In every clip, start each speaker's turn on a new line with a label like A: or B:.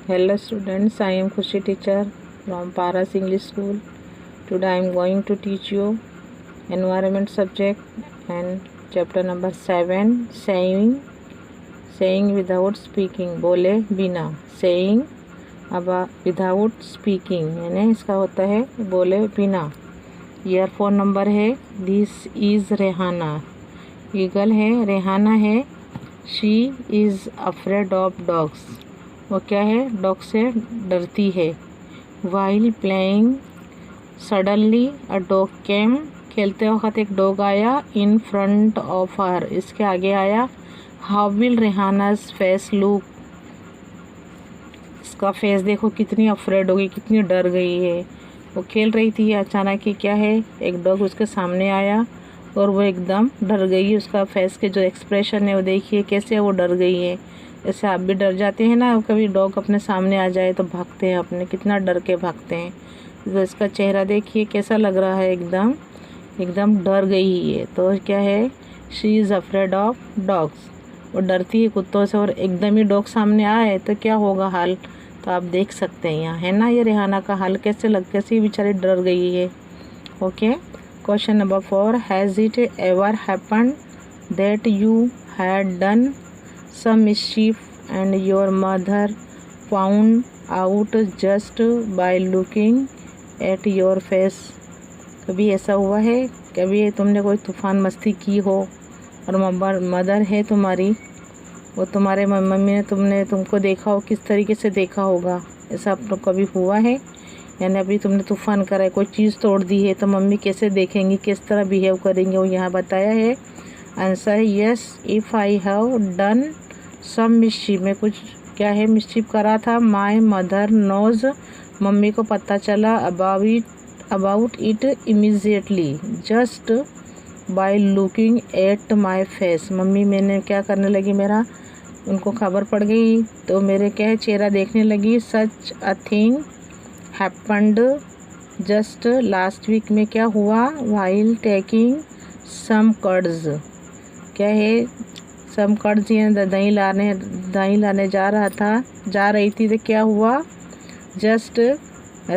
A: Hello students, I am Khushi teacher from Paras English School. Today I am going to teach you environment subject and chapter number 7 saying without speaking, बोले बिना, saying without speaking यानी इसका होता है बोले बिना। Earphone number है this is Rehana, eagle है, रेहाना है, she is afraid of dogs, वो क्या है, डॉग से डरती है। While playing suddenly a dog केम, खेलते वक्त एक डॉग आया, इन फ्रंट ऑफ हर, इसके आगे आया। हाउ विल रेहानाज फेस लुक, इसका फेस देखो कितनी अफ्रेड हो गई, कितनी डर गई है। वो खेल रही थी, अचानक ही क्या है, एक डॉग उसके सामने आया और वो एकदम डर गई। उसका फेस के जो एक्सप्रेशन है वो देखिए कैसे वो डर गई है। ऐसे आप भी डर जाते हैं ना, कभी डॉग अपने सामने आ जाए तो भागते हैं, अपने कितना डर के भागते हैं। तो इसका चेहरा देखिए कैसा लग रहा है, एकदम एकदम डर गई है। तो क्या है, she is afraid of dogs, वो डरती है कुत्तों से। और एकदम ही डॉग सामने आए तो क्या होगा हाल, तो आप देख सकते हैं यहाँ, है ना, ये रेहाना का हाल कैसे बेचारी डर गई है। Okay, question number 4, has it ever happened that you had done some mischief and your mother found out just by looking at your face, कभी ऐसा हुआ है, कभी तुमने कोई तूफ़ान मस्ती की हो और मदर है तुम्हारी, वो तुम्हारे मम्मी ने तुमको देखा हो, किस तरीके से देखा होगा, ऐसा आप लोग कभी हुआ है? यानी अभी तुमने तूफ़ान करा है, कोई चीज़ तोड़ दी है, तो मम्मी कैसे देखेंगी, किस तरह बिहेव करेंगे, वो यहाँ बताया है। आंसर है yes, if I have done some mischief, में कुछ क्या है, मिस्चीफ करा था। माई मदर नोज, मम्मी को पता चला about it immediately just by looking at my face, mummy मैंने क्या करने लगी, मेरा उनको खबर पड़ गई तो मेरे क्या है, चेहरा देखने लगी। Such a thing happened just last week, में क्या हुआ, वाइल टेकिंग सम कर्ड्स, क्या है, सम कर्ड्स, दही लाने जा रही थी तो क्या हुआ, जस्ट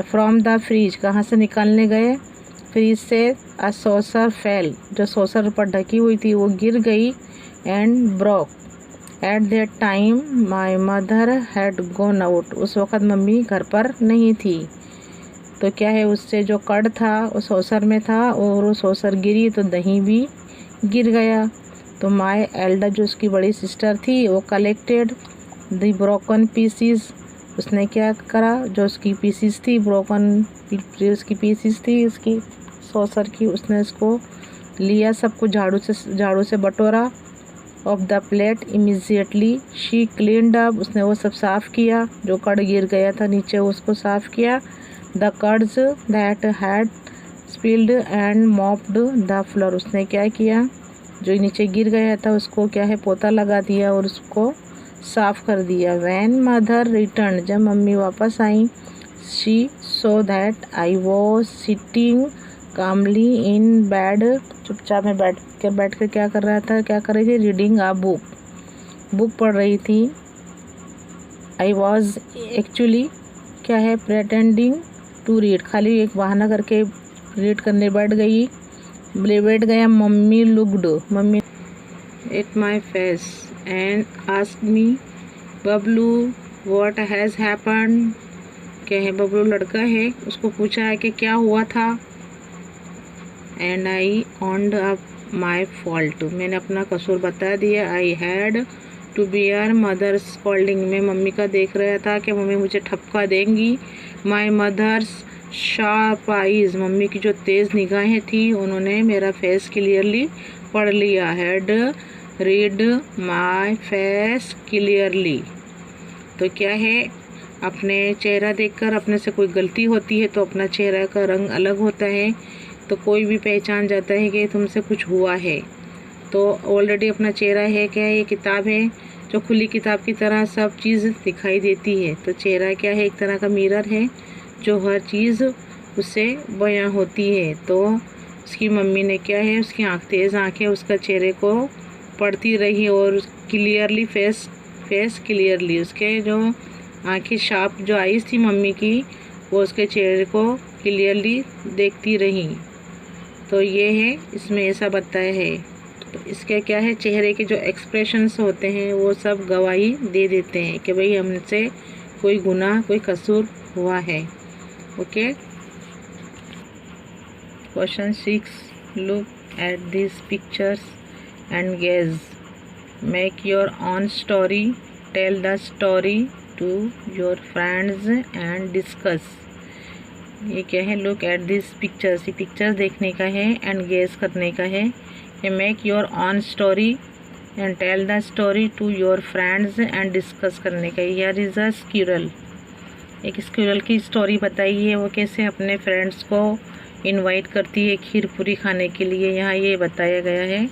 A: फ्रॉम द फ्रिज, कहाँ से निकालने गए, फ्रिज से। अ सॉसर फेल, जो सॉसर पर ढकी हुई थी वो गिर गई। And broke, at that time my mother had gone out, उस वक़्त मम्मी घर पर नहीं थी। तो क्या है, उससे जो कड़ था वो सॉसर में था और वो सॉसर गिरी तो दही भी गिर गया। तो माय एल्डर, जो उसकी बड़ी सिस्टर थी, वो कलेक्टेड द ब्रोकन पीसीस, उसने क्या करा, जो उसकी पीसीस थी, उसकी पीसीस थी उसकी सॉसर की, उसने उसको लिया, सबको झाड़ू से बटोरा। Of the plate immediately she cleaned up, उसने वो सब साफ़ किया, जो कड़ गिर गया था नीचे उसको साफ़ किया। The curds that had spilled and mopped the floor, उसने क्या किया, जो नीचे गिर गया था उसको क्या है, पोता लगा दिया और उसको साफ़ कर दिया। वैन मदर रिटर्न, जब मम्मी वापस आई, she saw that I was sitting calmly in bed, चुपचाप में बैठ कर क्या कर रही थी, रीडिंग आ बुक पढ़ रही थी। आई वॉज एक्चुअली क्या है, प्रेटेंडिंग टू रीड, खाली एक बहाना करके रीड करने बैठ गया। Mummy looked, mummy at my face and asked me, Bablu what has happened, क्या है, बबलू लड़का है, उसको पूछा है कि क्या हुआ था। And I owned up my fault, मैंने अपना कसूर बता दिया। I had to bear mother's scolding, मैं मम्मी का देख रहा था कि मम्मी मुझे ठपका देंगी। My mother's sharp eyes, mummy की जो तेज़ निगाहें थी उन्होंने मेरा फेस क्लियरली पढ़ लिया। Had read my face clearly, तो क्या है, अपने चेहरा देखकर अपने से कोई गलती होती है तो अपना चेहरा का रंग अलग होता है, तो कोई भी पहचान जाता है कि तुमसे कुछ हुआ है। तो ऑलरेडी अपना चेहरा है, क्या है, ये किताब है जो खुली किताब की तरह सब चीज़ दिखाई देती है। तो चेहरा क्या है, एक तरह का मिरर है जो हर चीज़ उससे बयां होती है। तो उसकी मम्मी ने क्या है, उसकी तेज़ आँखें उसका चेहरे को पढ़ती रही और क्लियरली फेस क्लियरली, उसके जो आंखें शार्प जो आईज थी मम्मी की वो उसके चेहरे को क्लियरली देखती रही। तो ये है, इसमें ऐसा बताया है। तो इसके क्या है, चेहरे के जो एक्सप्रेशंस होते हैं वो सब गवाही दे देते हैं कि भाई हमसे कोई गुनाह, कोई कसूर हुआ है। Okay. Question 6, look at this pictures and guess, make your own story, tell the story to your friends and discuss. ये क्या है, लुक एट दिस पिक्चर्स, ये पिक्चर्स देखने का है, एंड गेज करने का है। ये make your own story and tell the story to your friends and discuss करने का। हियर इज़ अ स्क्विरल, एक स्क्विरल की स्टोरी बताई है, वो कैसे अपने फ्रेंड्स को इनवाइट करती है खीर पूरी खाने के लिए, यहाँ ये बताया गया है।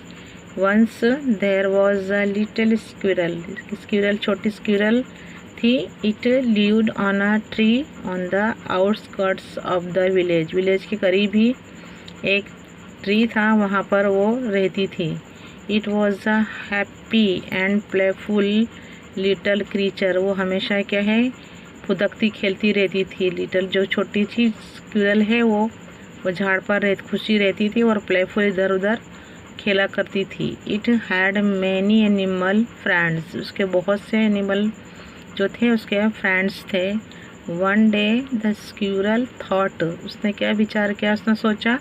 A: Once there was a little squirrel, squirrel छोटी स्क्विरल थी। It lived on a tree on the outskirts of the village, village के करीब ही एक ट्री था, वहाँ पर वो रहती थी। It was a happy and playful little creature, वो हमेशा क्या है, फुदकती खेलती रहती थी। लिटल जो छोटी सी स्क्विरल है वो झाड़ पर खुशी रहती थी और प्लेफुल इधर उधर खेला करती थी। It had many animal friends, उसके बहुत से एनिमल जो थे उसके फ्रेंड्स थे। One day the squirrel thought, उसने क्या विचार किया, उसने सोचा,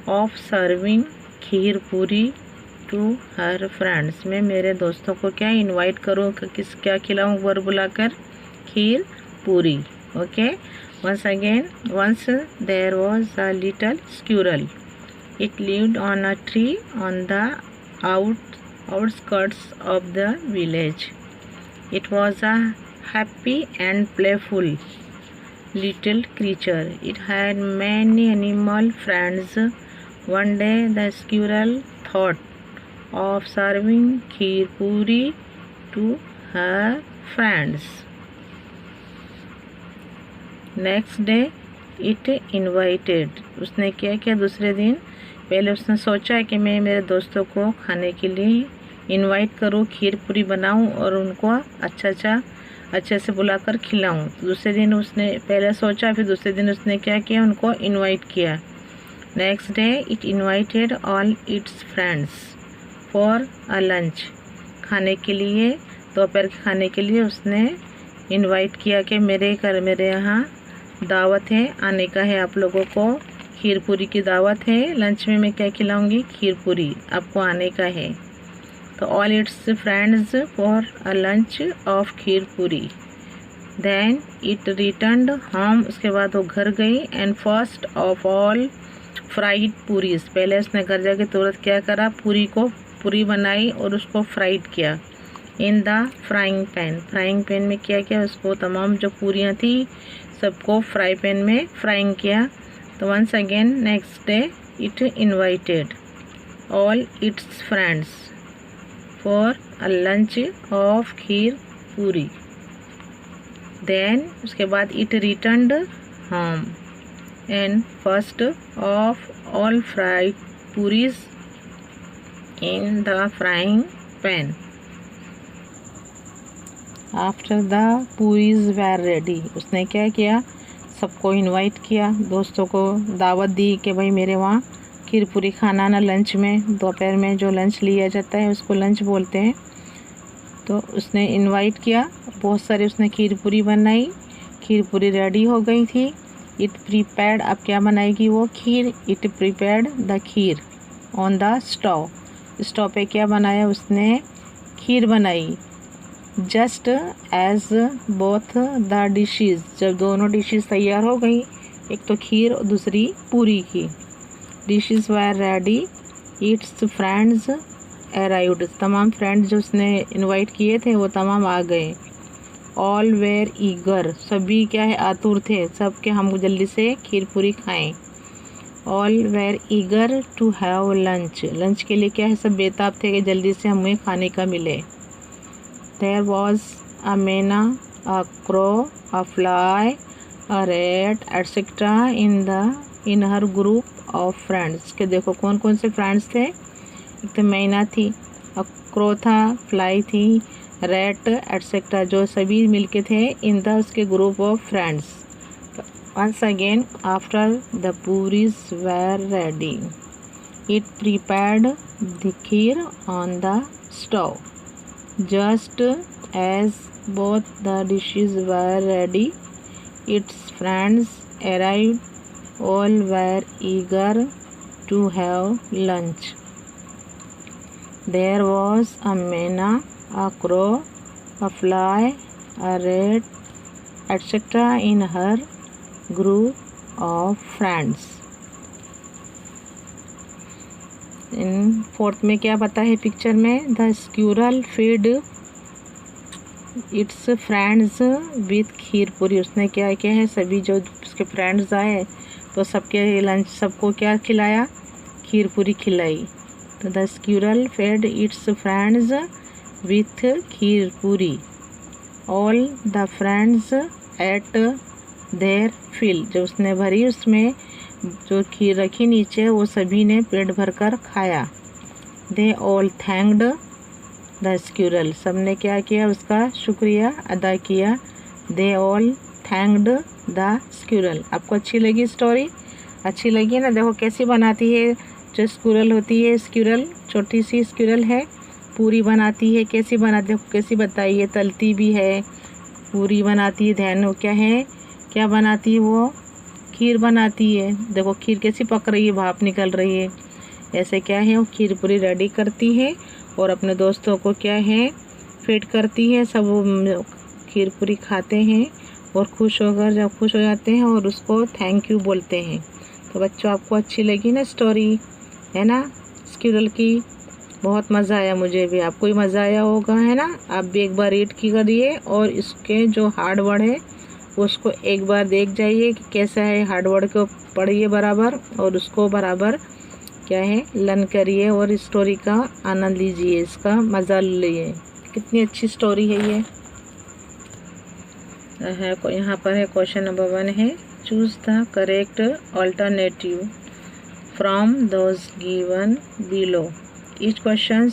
A: ऑफ सर्विंग खीर पूरी टू हर फ्रेंड्स, मैं मेरे दोस्तों को क्या इनवाइट करूँ, क्या खिलाऊँ, वर बुलाकर, खीर पूरी। Okay. Once again, once there was a little squirrel. It lived on a tree on the outskirts of the village. It was a happy and playful little creature. It had many animal friends. One day the squirrel thought of serving kheer puri to her friends. Next day it invited, उसने क्या किया, दूसरे दिन पहले उसने सोचा कि मैं मेरे दोस्तों को खाने के लिए इनवाइट करूँ, खीर पूरी बनाऊँ और उनको अच्छे से बुलाकर खिलाऊँ। दूसरे दिन उसने पहले सोचा, फिर दूसरे दिन उसने क्या किया, उनको इनवाइट किया। Next day it invited all its friends for a lunch, खाने के लिए, दोपहर के खाने के लिए उसने इनवाइट किया कि मेरे यहाँ दावत है, आने का है आप लोगों को, खीर पूरी की दावत है, लंच में मैं क्या खिलाऊंगी, खीर पूरी, आपको आने का है। तो all its friends for a lunch of kheer puri. Then it returned home, उसके बाद वो घर गई। And first of all fried puris, पहले उसने घर जाके तुरंत क्या करा, पूरी बनाई और उसको फ्राइड किया। इन the frying pan, frying pan में क्या किया, उसको तमाम जो पूरियाँ थी सबको फ्राई पैन में फ्राइंग किया। तो once again next day it invited all its friends for a lunch of kheer puri. Then उसके बाद it returned home and first of all fried puris in the frying pan. After the puris were ready, उसने क्या किया, सबको invite किया, दोस्तों को दावत दी कि भाई मेरे वहाँ खीर पूरी खाना ना, लंच में, दोपहर में जो लंच लिया जाता है उसको लंच बोलते हैं। तो उसने इनवाइट किया, बहुत सारे उसने खीर पूरी बनाई, खीर पूरी रेडी हो गई थी। इट प्रिपेयर्ड, अब क्या बनाएगी वो खीर, it prepared the kheer on the stove, stove पे क्या बनाया उसने, खीर बनाई। Just as both the dishes, जब दोनों डिशेज़ तैयार हो गई, एक तो खीर और दूसरी पूरी की, dishes were ready, it's friends arrived, तमाम फ्रेंड्स जो उसने इनवाइट किए थे वो तमाम आ गए। ऑल वेर ईगर, सभी क्या है, आतुर थे, सब के हम जल्दी से खीर पूरी खाएं। All were eager to have lunch, lunch के लिए क्या है, सब बेताब थे कि जल्दी से हमें खाने का मिले। There was a मैना, a crow, a fly, a rat, etc. in her group of friends। के देखो कौन कौन से फ्रेंड्स थे, एक तो मैना थी, क्रो था, फ्लाई थी, रैट एटसेट्रा, जो सभी मिलके थे इन द उसके group of friends. Once again after the puris were ready, it prepared the kheer on the stove. Just as both the dishes were ready, its friends arrived. All were eager to have lunch. There was a manna, a crow, a fly, a rat, etc. in her group of friends. इन fourth में क्या पता है picture में, the squirrel feed its friends with kheer puri. उसने क्या किया है, सभी जो उसके फ्रेंड्स आए तो सबके लंच, सबको क्या खिलाया, खीर पूरी खिलाई। तो the squirrel fed its friends with kheer puri. All the friends ate their fill, जो उसने भरी उसमें जो खीर रखी नीचे वो सभी ने पेट भर कर खाया। They all thanked the squirrel, सबने क्या किया, उसका शुक्रिया अदा किया। They all thanked the squirrel. आपको अच्छी लगी स्टोरी? अच्छी लगी ना? देखो कैसी बनाती है जो स्क्यूरल होती है, स्क्यूरल छोटी सी स्क्यूरल है, पूरी बनाती है। कैसी बनाती है, कैसी बताई है, तलती भी है, पूरी बनाती है। ध्यान हो क्या है, क्या बनाती है वो, खीर बनाती है। देखो खीर कैसी पक रही है, भाप निकल रही है। ऐसे क्या है, वो खीर पूरी रेडी करती है और अपने दोस्तों को क्या है, फीड करती है। सब वो खीर पूरी खाते हैं और खुश होकर, जब खुश हो जाते हैं और उसको थैंक यू बोलते हैं। तो बच्चों आपको अच्छी लगी ना स्टोरी, है ना, स्क्यूरल की? बहुत मज़ा आया, मुझे भी। आपको भी मज़ा आया होगा, है ना? आप भी एक बार रीड की करिए और इसके जो हार्ड वर्ड है उसको एक बार देख जाइए कि कैसा है। हार्ड वर्ड को पढ़िए बराबर और उसको बराबर क्या है, लर्न करिए और स्टोरी का आनंद लीजिए, इसका मज़ा लीजिए। कितनी अच्छी स्टोरी है ये है। यहाँ पर है क्वेश्चन नंबर 1 है, choose the correct alternative from those given below each question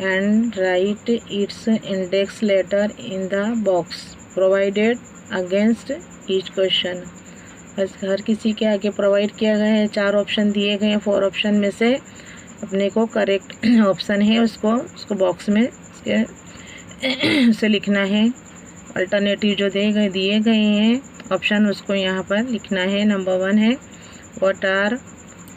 A: and write its index letter in the box provided against each question. हर किसी के आगे प्रोवाइड किया गया है, 4 ऑप्शन दिए गए हैं। 4 ऑप्शन में से अपने को करेक्ट ऑप्शन है उसको बॉक्स में उसे लिखना है। अल्टरनेटिव जो दिए गए हैं ऑप्शन, उसको यहाँ पर लिखना है। नंबर 1 है, what are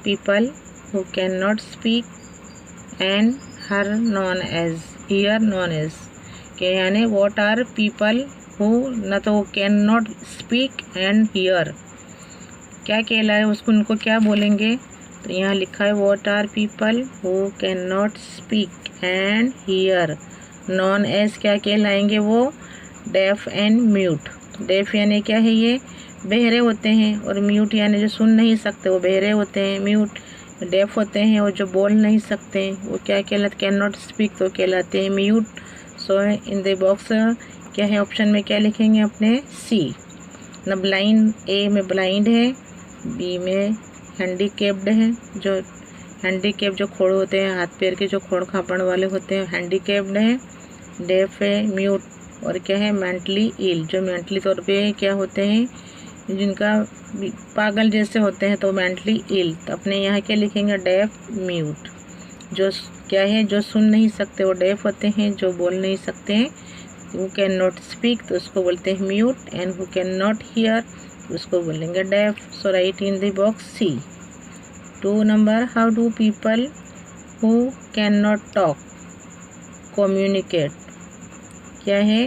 A: people who can not speak and hear known as hear known as, के यानी व्हाट आर पीपल हु, न तो can not speak and hear, क्या कहलाए उसको, उनको क्या बोलेंगे? तो यहाँ लिखा है what are people who can not speak and hear known as, क्या कहलाएंगे वो? Deaf and mute. डेफ यानी क्या है, ये बहरे होते हैं, और म्यूट यानी जो सुन नहीं सकते वो बहरे होते हैं। म्यूट डेफ होते हैं और जो बोल नहीं सकते वो क्या कहलाते, कैन नॉट स्पीक तो कहलाते हैं mute. So in the box क्या है, ऑप्शन में क्या लिखेंगे अपने? सी। न ब्लाइंड, ए में ब्लाइंड है, बी में हैंडीकेप्ड है, जो हैंडीकेप जो खोड़ होते हैं, हाथ पैर के जो खोड़ खापड़ वाले होते हैं, हैंडीकेप्ड है। डेफ है, म्यूट, और क्या है, मेंटली इल, जो मेंटली तौर पे क्या होते हैं, जिनका पागल जैसे होते हैं तो मेंटली इल। तो अपने यहाँ क्या लिखेंगे? Deaf mute. जो क्या है, जो सुन नहीं सकते वो डेफ होते हैं, जो बोल नहीं सकते हैं हु कैन नॉट स्पीक तो उसको बोलते हैं mute, and who can not hear उसको बोलेंगे deaf. So write in the box C. 2 number, how do people who can not talk communicate, क्या है,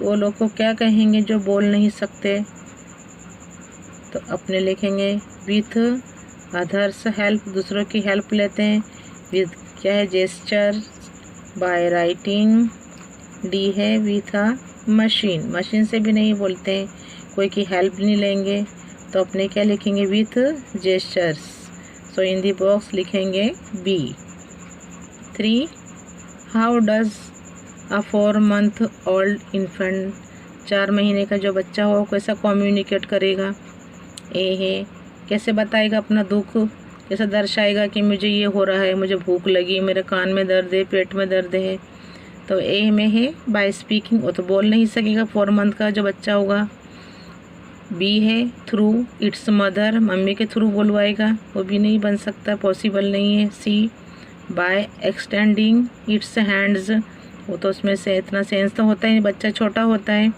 A: वो लोग को क्या कहेंगे जो बोल नहीं सकते? तो अपने लिखेंगे विथ अदर्स हेल्प, दूसरों की हेल्प लेते हैं। विथ क्या है, जेस्चर, बाय राइटिंग। डी है विथ अ मशीन, मशीन से भी नहीं बोलते हैं, कोई की हेल्प नहीं लेंगे तो अपने क्या लिखेंगे? With gestures. So in the box लिखेंगे B. 3, how does a 4 month old infant, 4 महीने का जो बच्चा हो कैसा कम्युनिकेट करेगा? ए है, कैसे बताएगा अपना दुख, कैसे दर्शाएगा कि मुझे ये हो रहा है, मुझे भूख लगी, मेरे कान में दर्द है, पेट में दर्द है। तो ए में है बाय स्पीकिंग, वो तो बोल नहीं सकेगा 4 मंथ का जो बच्चा होगा। बी है थ्रू इट्स मदर, मम्मी के थ्रू बोलवाएगा, वो भी नहीं बन सकता, पॉसिबल नहीं है। सी बाय एक्सटेंडिंग इट्स हैंड्स, वो तो उसमें से इतना सेंस तो होता ही नहीं, बच्चा छोटा होता है,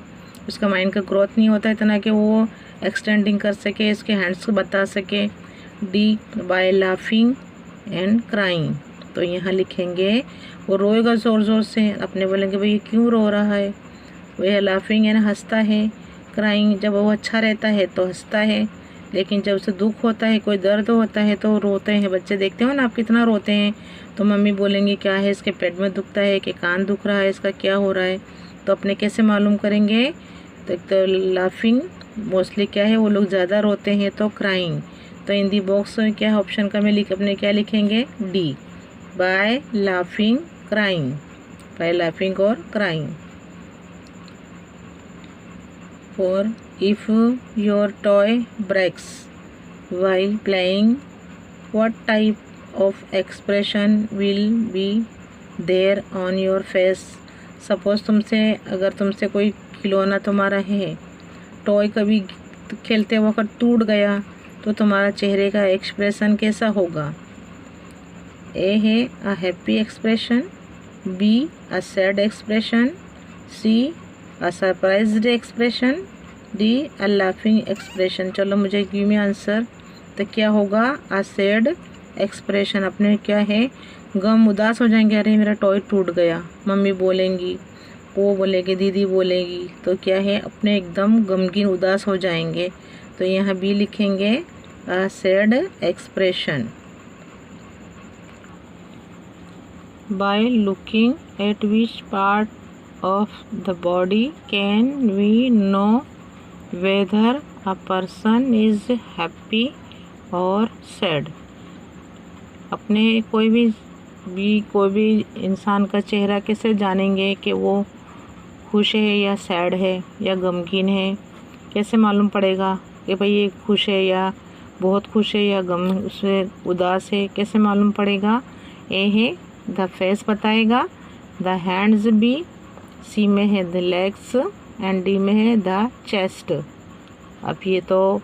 A: उसका माइंड का ग्रोथ नहीं होता इतना कि वो एक्सटेंडिंग कर सके, इसके हैंड्स को बता सके। D by laughing and crying, तो यहाँ लिखेंगे वो रोएगा ज़ोर ज़ोर से, अपने बोलेंगे भाई ये क्यों रो रहा है, वह लाफिंग यानी हंसता है, क्राइंग जब वो अच्छा रहता है तो हंसता है, लेकिन जब उसे दुख होता है, कोई दर्द होता है तो रोते हैं। बच्चे देखते हो ना आप कितना रोते हैं, तो मम्मी बोलेंगी क्या है, इसके पेट में दुखता है कि कान दुख रहा है, इसका क्या हो रहा है, तो अपने कैसे मालूम करेंगे। तो लाफिंग मोस्टली क्या है, वो लोग ज़्यादा रोते हैं, तो क्राइंग। तो इन दी बॉक्स क्या है ऑप्शन का में अपने क्या लिखेंगे, D by laughing crying, by laughing और crying. For if your toy breaks while playing, what type of expression will be there on your face? Suppose अगर तुमसे कोई खिलौना तुम्हारा है, टॉय कभी खेलते वक्त टूट गया, तो तुम्हारा चेहरे का एक्सप्रेशन कैसा होगा। ए है a happy expression, B a sad expression, C a surprised expression, D a laughing expression. चलो मुझे गिव मी आंसर, तो क्या होगा, अ सैड एक्सप्रेशन। अपने क्या है, गम उदास हो जाएंगे, अरे मेरा टॉय टूट गया, मम्मी बोलेंगी, वो बोलेगी, दीदी बोलेगी, तो क्या है अपने एकदम गमगीन उदास हो जाएंगे, तो यहाँ बी लिखेंगे अ sad expression. By looking at which part of the body can we know whether a person is happy or sad? अपने कोई भी इंसान का चेहरा कैसे जानेंगे कि वो खुश है या सैड है या गमगीन है, कैसे मालूम पड़ेगा कि भाई ये खुश है या बहुत खुश है या गम उससे उदास है, कैसे मालूम पड़ेगा। ए है द फेस बताएगा, द हैंड्स बी, सी में है द लेग्स एंड डी में है द चेस्ट। अब ये तो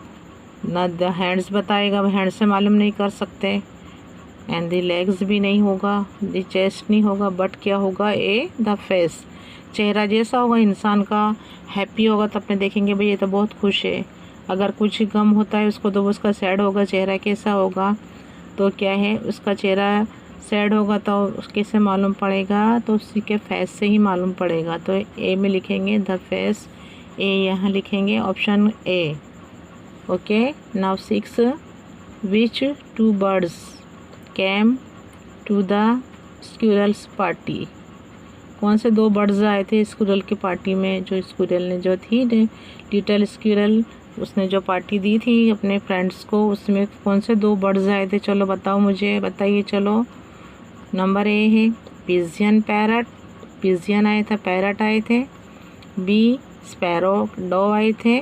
A: ना द हैंड्स बताएगा, हैंड से मालूम नहीं कर सकते, एंड द लेग्स भी नहीं होगा, द चेस्ट नहीं होगा, बट क्या होगा, ए द फेस। चेहरा जैसा होगा इंसान का, हैप्पी होगा तो अपने देखेंगे भाई ये तो बहुत खुश है, अगर कुछ गम होता है उसको तो उसका सैड होगा, चेहरा कैसा होगा, तो क्या है उसका चेहरा सैड होगा, तो कैसे मालूम पड़ेगा, तो उसी के फेस से ही मालूम पड़ेगा। तो ए में लिखेंगे द फेस, ए यहाँ लिखेंगे option A. Okay, now 6, which 2 birds came to the squirrel's party. कौन से 2 बर्ड्स आए थे स्क्विरल की पार्टी में, जो स्क्विरल ने जो थी लिटिल स्क्विरल, उसने जो पार्टी दी थी अपने फ्रेंड्स को, उसमें कौन से 2 बर्ड्स आए थे, चलो बताओ मुझे, बताइए। चलो नंबर ए है पिजियन पैरट, पिजियन आए थे, पैरट आए थे। बी स्पैरो डो आए थे,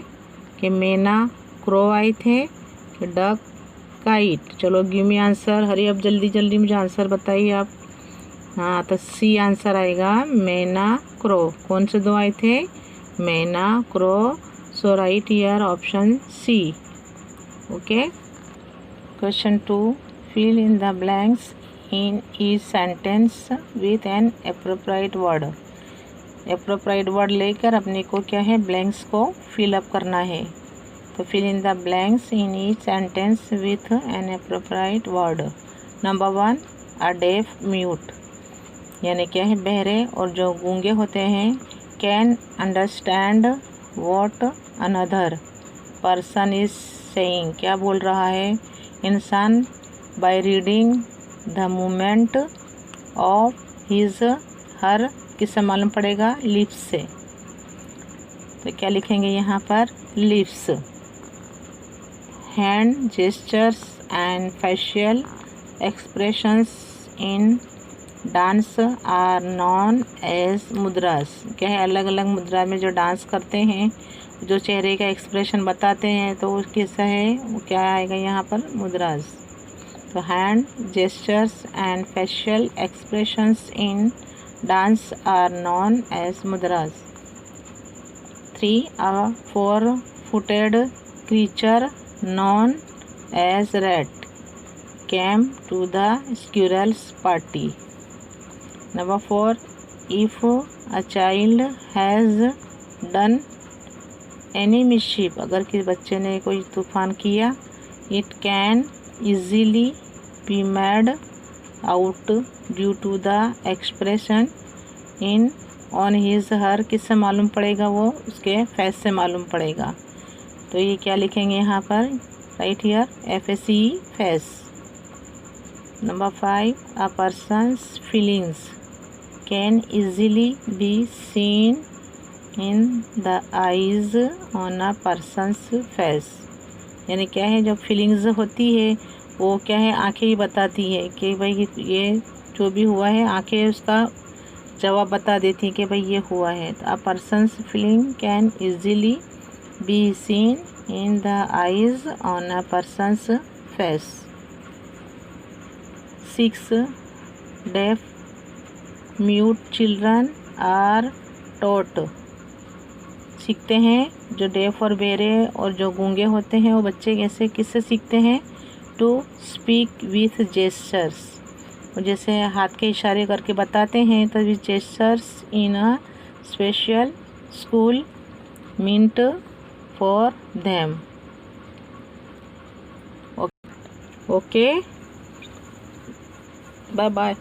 A: कि मैना क्रो आए थे, कि डक काइट। चलो गिव मी आंसर, हरी अब जल्दी जल्दी मुझे आंसर बताइए आप। हाँ, तो सी आंसर आएगा, मैना क्रो। कौन से 2 आए थे, myna crow, so write here option C. Okay, question 2, fill in the blanks in each sentence with an appropriate word। appropriate word लेकर अपने को क्या है, ब्लैंक्स को फिल अप करना है। तो fill in the blanks in each sentence with an appropriate word। Number 1, a deaf mute, यानी क्या है, बहरे और जो गूंगे होते हैं, can understand what another person is saying, क्या बोल रहा है इंसान, by reading the movement of his her, किससे मालूम पड़ेगा, लिप्स से। तो क्या लिखेंगे यहाँ पर, lips. Hand gestures and facial expressions in dance are known as mudras. क्या है, अलग अलग मुद्रा में जो डांस करते हैं, जो चेहरे का एक्सप्रेशन बताते हैं, तो वो कैसा है, वो क्या आएगा यहाँ पर, मुद्रास। तो hand gestures and facial expressions in dance are known as mudras. 3. A four-footed creature known as rat came to the squirrel's party. Number 4. If a child has done any mischief, अगर किसी बच्चे ने कोई तूफान किया, it can easily be made out due to the expression in on his her. किससे मालूम पड़ेगा? वो उसके फेस से मालूम पड़ेगा. तो ये क्या लिखेंगे यहाँ पर? Right here FACE, face. Number 5. A person's feelings can easily be seen in the eyes on a person's face. यानी क्या है, जब फीलिंग्स होती है वो क्या है, आंखें ही बताती है कि भाई ये जो भी हुआ है, आंखें उसका जवाब बता देती हैं कि भाई ये हुआ है. तो a person's feeling can easily be seen in the eyes on a person's face. 6. Deaf mute children are taught. सीखते हैं जो डेफ और बेरे और जो गूंगे होते हैं वो बच्चे कैसे किससे सीखते हैं? To speak with gestures. और जैसे हाथ के इशारे करके बताते हैं, तो with gestures in a special school meant for them. Okay, bye bye.